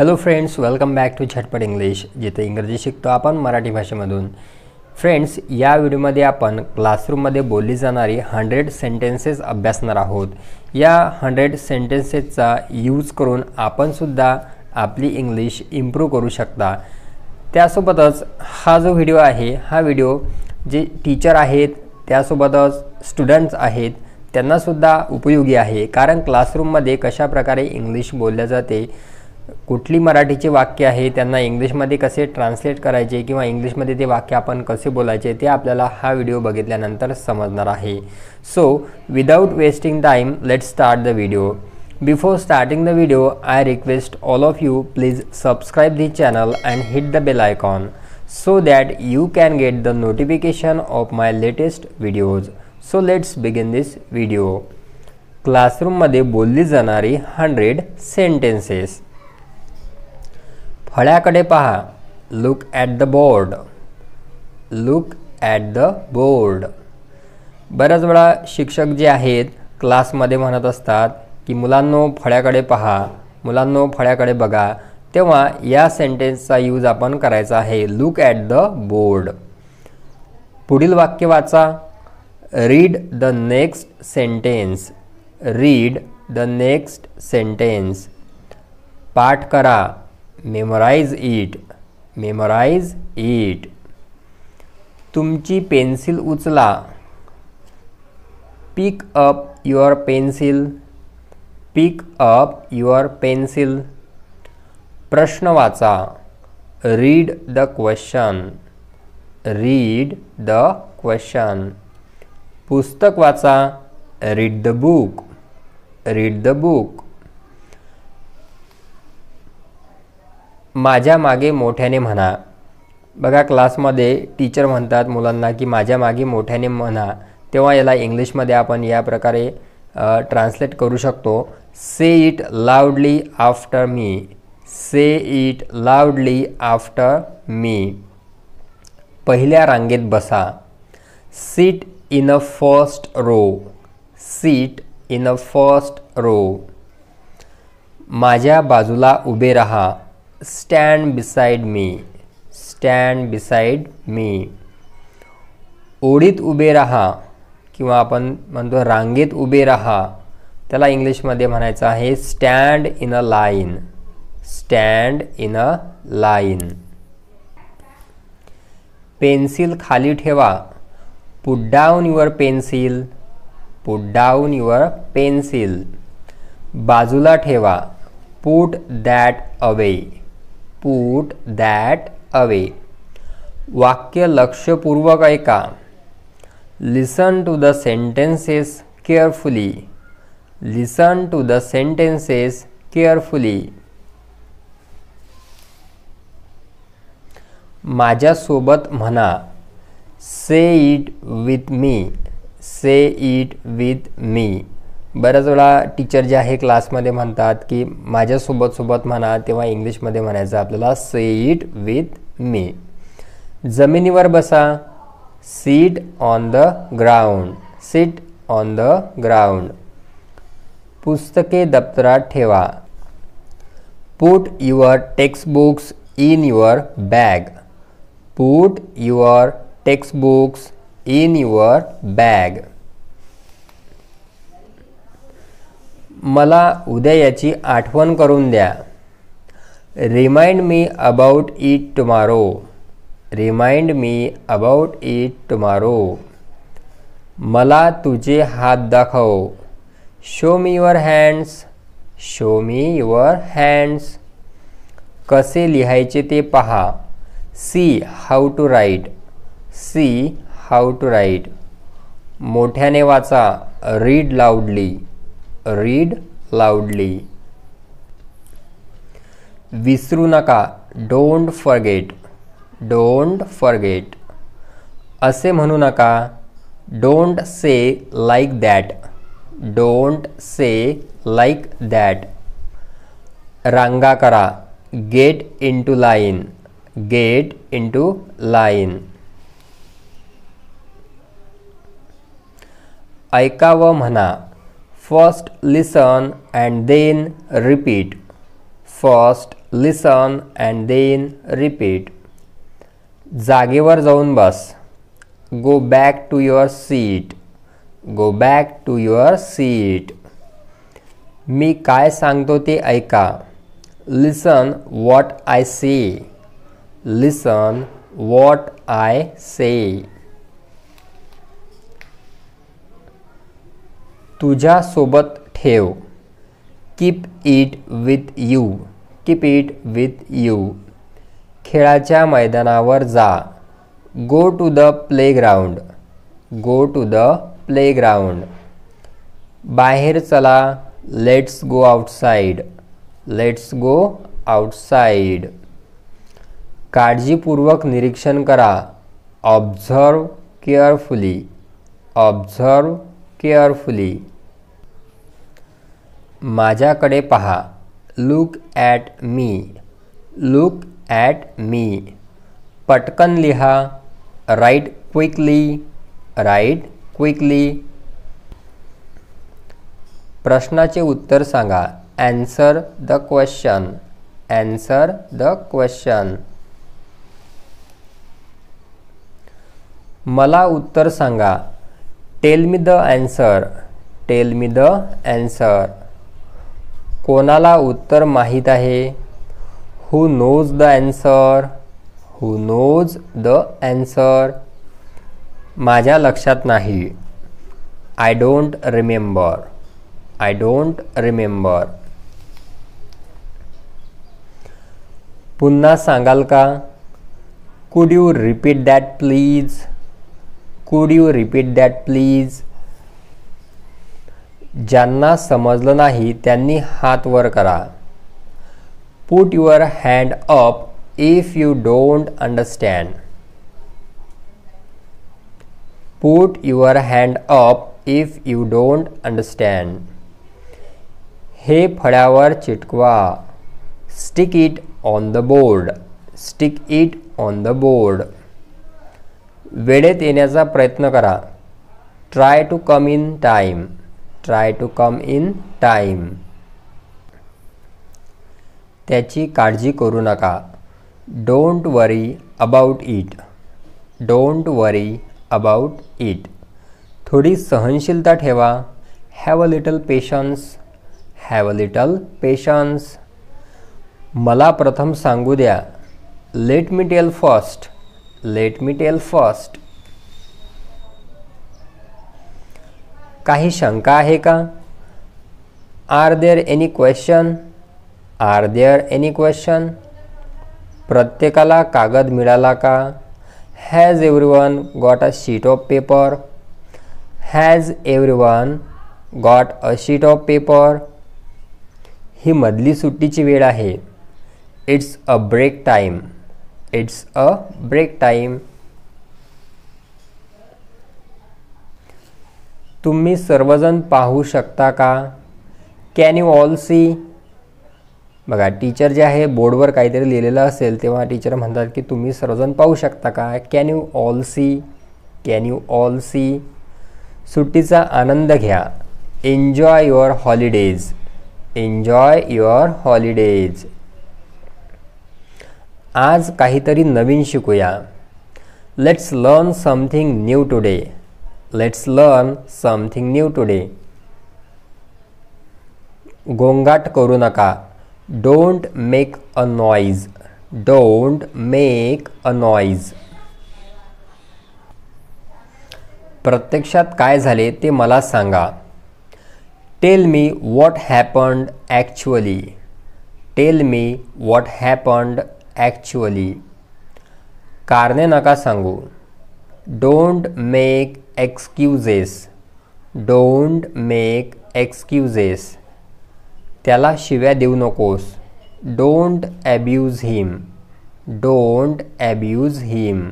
Hello friends, welcome back to झटपट English, जिथे इंग्रजी शिकतो आपण मराठी भाषेमधून. फ्रेंड्स, या व्हिडिओमध्ये आपण क्लासरूममध्ये बोलली जाणारी 100 सेंटेन्सेस अभ्यासणार आहोत. या 100 सेंटेन्सेसचा यूज करून आपणसुद्धा आपली इंग्लिश इम्प्रूव्ह करू शकता. त्यासोबतच हा जो व्हिडिओ आहे, हा व्हिडिओ जे टीचर आहेत त्यासोबतच स्टुडंट्स आहेत त्यांनासुद्धा उपयोगी आहे. कारण क्लासरूममध्ये कशाप्रकारे इंग्लिश बोलल्या जाते, कुठली मराठीचे वाक्य आहे त्यांना इंग्लिशमध्ये कसे ट्रान्सलेट करायचे किंवा इंग्लिशमध्ये ते वाक्य आपण कसे बोलायचे ते आपल्याला हा व्हिडिओ बघितल्यानंतर समजणार आहे. So without wasting time, let's start the video. Before starting the video, I request all of you, please subscribe the channel and hit the bell icon so that you can get the notification of my latest videos. So let's begin this video. क्लासरूममध्ये बोलली जाणारी 100 sentences. फळ्याकडे पहा. Look at the board. Look at the board. बऱ्याच वेळा शिक्षक जे आहेत क्लासमध्ये म्हणत असतात की मुलांनो फळ्याकडे पहा, मुलांनो फळ्याकडे बघा, तेव्हा या सेंटेन्सचा यूज आपण करायचा आहे. Look at the board. पुढील वाक्य वाचा. Read the next sentence. Read the next sentence. पाठ करा. Memorise it. Memorise it. तुमची पेन्सिल उचला. Pick up your pencil. Pick up your pencil. प्रश्न वाचा. Read the question. Read the question. पुस्तक वाचा. Read the book. Read the book. माझ्या मागे मोठ्याने म्हणा. बघा, क्लासमध्ये टीचर म्हणतात मुलांना की माझ्या मागे मोठ्याने म्हणा, तेव्हा याला इंग्लिशमध्ये आपण या प्रकारे ट्रान्सलेट करू शकतो. Say it loudly after me. Say it loudly after me. पहिल्या रांगेत बसा. Sit in a first row. Sit in a first row. माझ्या बाजूला उभे राहा. Stand beside me. Stand beside me. ओळीत उभे राहा किंवा आपण म्हणतो रांगेत उभे राहा, त्याला इंग्लिशमध्ये म्हणायचं आहे stand in a line. Stand in a line. Pencil खाली ठेवा. Put down your pencil. Put down your pencil. बाजूला ठेवा. Put that away. Put that away. वाक्य लक्षपूर्वक ऐका. Listen to the sentences carefully. Listen to the sentences carefully. माझ्यासोबत म्हणा. Say it with me. Say it with me. बऱ्याच वेळा teacher जे आहे क्लासमध्ये म्हणतात की माझ्यासोबत म्हणा, तेव्हा इंग्लिशमध्ये म्हणायचं आपल्याला से इट विथ मी. जमिनीवर बसा. Sit on the ground. Sit on the ground. पुस्तके दप्तरात ठेवा. Put your textbooks in your bag. Put your textbooks in your bag. मला उद्या याची आठवण करून द्या. Remind me about it tomorrow. Remind me about it tomorrow. मला तुझे हात दाखव. Show me your hands. Show me your hands. कसे लिहायचे ते पहा. See how to write. See how to write. मोठ्याने वाचा. रीड लाऊडली. Read loudly. विसरू नका. Don't forget. Don't forget. असे म्हणू नका. Don't say like that. Don't say like that. रांगा करा. Get into line. Get into line. ऐकावं म्हणा. First listen and then repeat. First listen and then repeat. जागेवर जाऊन बस. Go back to your seat. Go back to your seat. मी काय सांगतो ते ऐका. Listen what I say. Listen what I say. तुझ्या सोबत ठेव. Keep it with you. Keep it with you. खेळाच्या मैदानावर जा. Go to the playground. Go to the playground. बाहेर चला. Let's go outside. Let's go outside. काळजीपूर्वक निरीक्षण करा. Observe carefully. Observe carefully. माझ्याकडे पहा. Look at me. Look at me. पटकन लिहा. Write quickly. Write quickly. प्रश्नाचे उत्तर सांगा. Answer the question. Answer the question. मला उत्तर सांगा. Tell me the answer. Tell me the answer. कोणाला उत्तर माहीत आहे. Who knows the answer. Who knows the answer. माझ्या लक्षात नाही. I don't remember. I don't remember. पुन्हा सांगाल का. Could you repeat that please. Could you repeat that please. ज्यांना समजलं नाही त्यांनी हात वर करा. Put your hand up if you don't understand. Put your hand up if you don't understand. हे फळ्यावर चिटकवा. Stick it on the board. Stick it on the board. वेळेत येण्याचा प्रयत्न करा. Try to come in time. Try to come in time. त्याची काळजी करू नका. Don't worry about it. Don't worry about it. थोडी सहनशीलता ठेवा. Have a little patience. Have a little patience. मला प्रथम सांगू द्या. Let me tell first. Let me tell first. काही शंका आहे का. Are there any question. Are there any question. प्रत्येकाला कागद मिळाला का. Has everyone got a sheet of paper. Has everyone got a sheet of paper. ही मधली सुट्टीची वेळ आहे. It's a break time. It's a break time. तुम्ही सर्वजण पाहू शकता का. Can you all see. बघा टीचर जे आहे बोर्डवर काहीतरी लिहिलेलं असेल तेव्हा टीचर म्हणतात की तुम्ही सर्वजण पाहू शकता का. Can you all see. Can you all see. सुट्टीचा आनंद घ्या. Enjoy your holidays. Enjoy your holidays. आज काहीतरी नवीन शिकूया. Let's learn something new today. Let's learn something new today. गोंगाट करू नका. Don't make a noise. Don't make a noise. प्रत्यक्षात काय झाले ते मला सांगा. Tell me what happened actually. Tell me what happened actually. कारणे नका सांगू. Don't make excuses. Don't make excuses. त्याला शिव्या देऊ नकोस. Don't abuse him. Don't abuse him.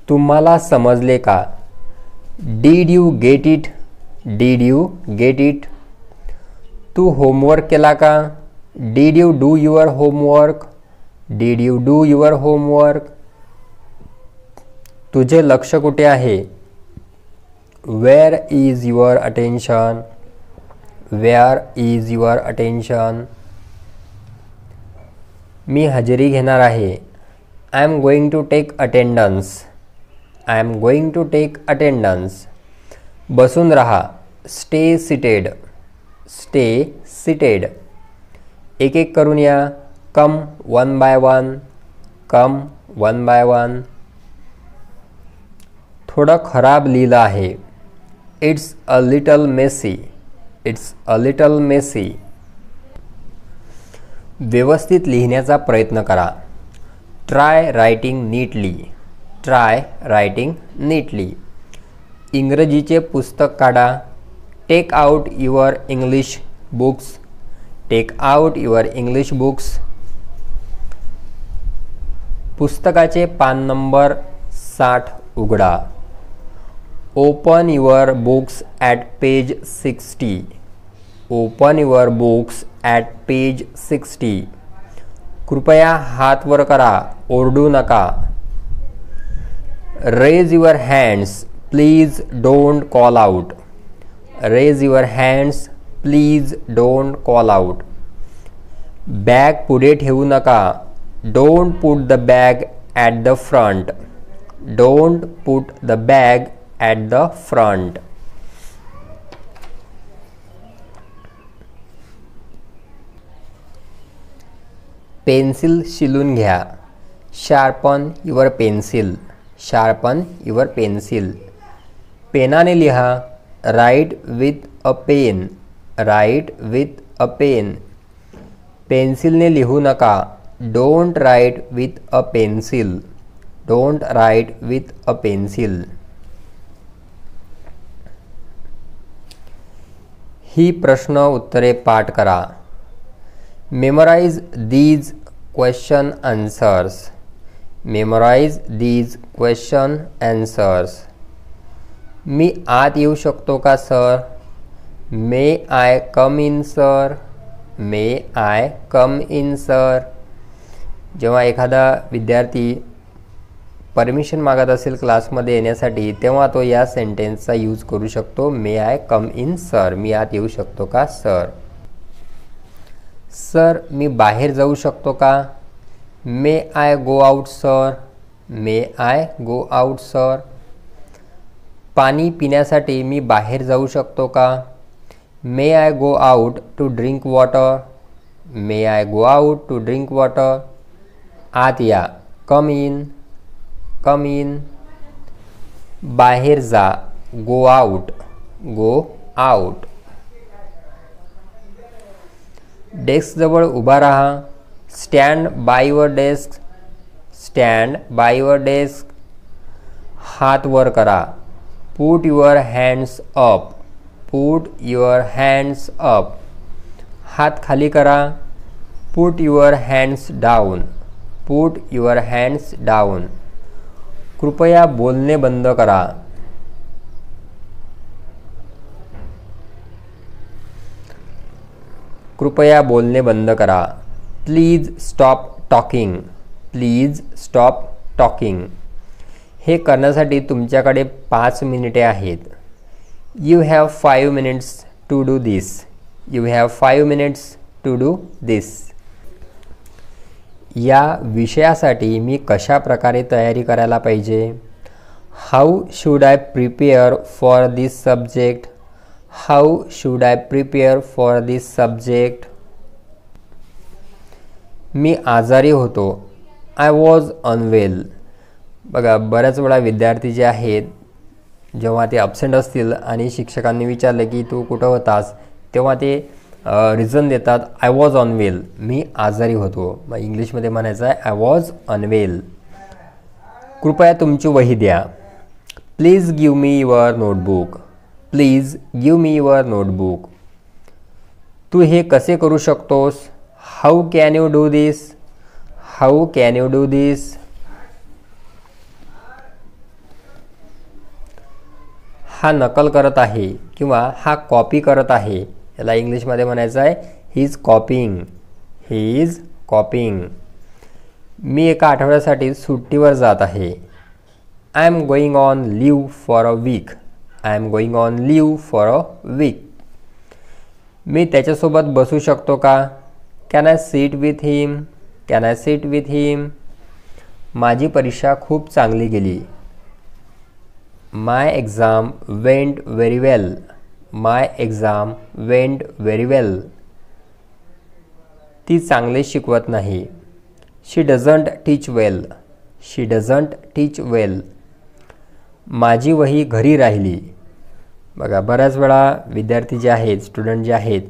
तुम्हाला समजले का. Did you get it. Did you get it. तू होमवर्क केला का. Did you do your homework. Did you do your homework. तुझे लक्ष कुठे आहे. Where is your attention. Where is your attention. मी हजेरी घेणार आहे. I am going to take attendance. I am going to take attendance. बसून राहा. Stay seated. Stay seated. एक एक करून या. Come one by one. Come one by one. थोडं खराब लिहिलं आहे. It's a little messy. It's a little messy. व्यवस्थित लिहिण्याचा प्रयत्न करा. Try writing neatly. Try writing neatly. इंग्रजीचे पुस्तक काढा. Take out your English books. Take out your English books. पुस्तकाचे पान नंबर 60 उघडा. Open your books at page 60. Open your books at page 60. कृपया हात वर करा. ओरडू नका. Raise your hands. Please don't call out. Raise your hands. Please don't call out. Bag पुढे ठेवू नका. Don't put the bag at the front. Don't put the bag at the front. Pencil शिलून घ्या. Sharpen your pencil. Sharpen your pencil. पेनाने लिहा. Write with a pen. Write with a pen. पेन्सिलने लिहू नका. Don't write with a pencil. Don't write with a pencil. ही प्रश्न उत्तरे पाठ करा. Memorise these question answers. Memorise these question answers. मी आत येऊ शकतो का sir? May I come in sir. May I come in sir. जेव्हा एखादा विद्यार्थी परमिशन मागत असेल क्लासमध्ये येण्यासाठी तेव्हा तो या सेंटेन्सचा यूज करू शकतो. मे आय कम इन सर. मी आत येऊ शकतो का सर? सर मी बाहेर जाऊ शकतो का? May I go out sir. May I go out sir. पाणी पिण्यासाठी मी बाहेर जाऊ शकतो का? May I go out to drink water. May I go out to drink water. आत या. Come in. Come in. बाहेर जा. Go out. Go out. डेस्कजवळ उभा राहा. Stand by your desk. Stand by your desk. हात वर करा. Put your hands up. Put your hands up. हात खाली करा. Put your hands down. Put your hands down. कृपया बोलणे बंद करा. कृपया बोलणे बंद करा. Please stop talking. Please stop talking. हे करण्यासाठी तुमच्याकडे 5 मिनिटे आहेत. You have 5 minutes to do this. You have 5 minutes to do this. या विषयासाठी मी कशा प्रकारे तयारी करायला पाहिजे? How should I prepare for this subject? How should I prepare for this subject? मी आजारी होतो. I was unwell. बघा बऱ्याच वेळा विद्यार्थी जे आहेत जेव्हा ते ॲब्सेंट असतील आणि शिक्षकांनी विचारले की तू कुठं होतास तेव्हा ते रिझन देतात आय वॉज अनवेल. मी आजारी होतो. मग इंग्लिशमध्ये म्हणायचं आहे आय वॉज अनवेल. कृपया तुमची वही द्या. Please give me your notebook. Please give me your notebook. तू हे कसे करू शकतोस? How can you do this? How can you do this? हा नकल करत आहे किंवा हा कॉपी करत आहे. याला इंग्लिशमध्ये म्हणायचं आहे ही इज कॉपिंग. He is कॉपिंग. मी एका आठवड्यासाठी सुट्टीवर जात आहे. I am going on leave for a week. I am going on leave for a week. मी त्याच्यासोबत बसू शकतो का? Can I sit with him? Can I sit with him? माझी परीक्षा खूप चांगली गेली. My exam went very well. My exam went very well. ती चांगले शिकवत नाही. She doesn't teach well. She doesn't teach well. माझी वही घरी राहिली. बघा, बऱ्याच वेळा विद्यार्थी जे आहेत, स्टुडंट जे आहेत,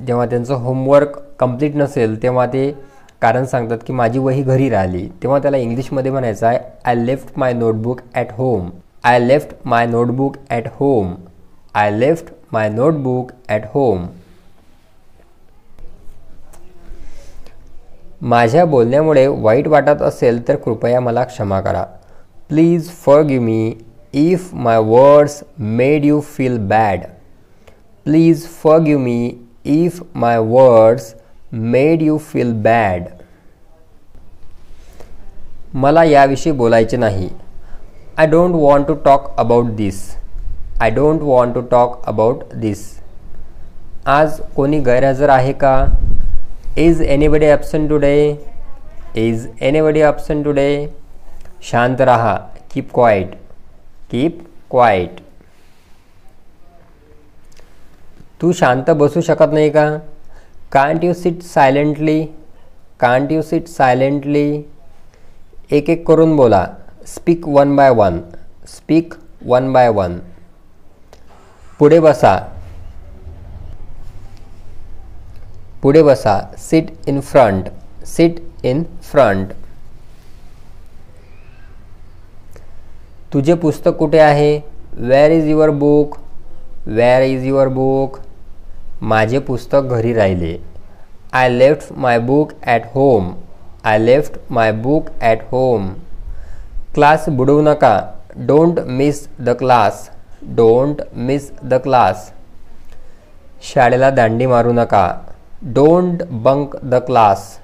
जेव्हा त्यांचं होमवर्क कंप्लीट नसेल तेव्हा ते कारण सांगतात की माझी वही घरी राहिली. तेव्हा त्याला इंग्लिशमध्ये म्हणायचं आहे I left my notebook at home. I left my notebook at home. I left my notebook at home. माझ्या बोलण्यामुळे वाईट वाटत असेल तर कृपया मला क्षमा करा. Please forgive me if my words made you feel bad. Please forgive me if my words made you feel bad. मला याविषयी बोलायचे नाही. I don't want to talk about this. I don't want to talk about this. आज कोणी गैरहजर आहे का? Is anybody absent today? Is anybody absent today? शांत रहा. Keep quiet. Keep quiet. तू शांत बसू शकत नाही का? Can't you seat silently? Can't you seat silently? एक एक करून बोला. Speak one by one. Speak one by one. पुढे बसा. पुढे बसा. Sit in front. Sit in front. तुझे पुस्तक कुठे आहे? Where is your book? Wear is your book? माझे पुस्तक घरी राहिले. I left my book at home. I left my book at home. Class बुडवू नका. Don't miss the class. Don't miss the class. शाळेला दांडी मारू नका. Don't bunk the class.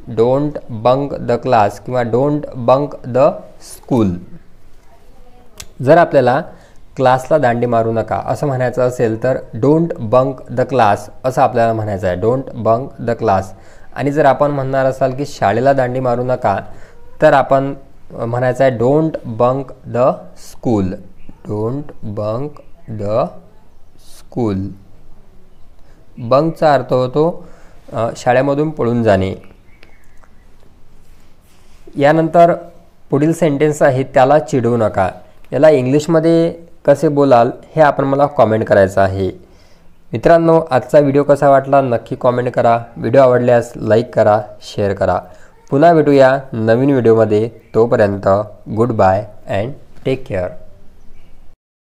Don't bunk the class किंवा डोंट बंक द स्कूल. जर आपल्याला क्लासला दांडी मारू नका असं म्हणायचं असेल तर डोंट बंक द क्लास असं आपल्याला म्हणायचं आहे. Don't bunk the class. आणि जर आपण म्हणणार असाल की शाळेला दांडी मारू नका तर आपण म्हणायचं आहे don't bunk the school. Don't bunk the school. बंकचा अर्थ होतो शाळेमधून पळून जाणे. यानंतर पुढील सेंटेन्स आहे त्याला चिडवू नका. याला इंग्लिशमध्ये कसे बोलाल हे आपण मला कॉमेंट करायचं आहे. मित्रांनो, आजचा व्हिडिओ कसा वाटला नक्की कॉमेंट करा. व्हिडिओ आवडल्यास लाईक करा, शेअर करा. पुन्हा भेटूया नवीन व्हिडिओमध्ये. तोपर्यंत goodbye and take care.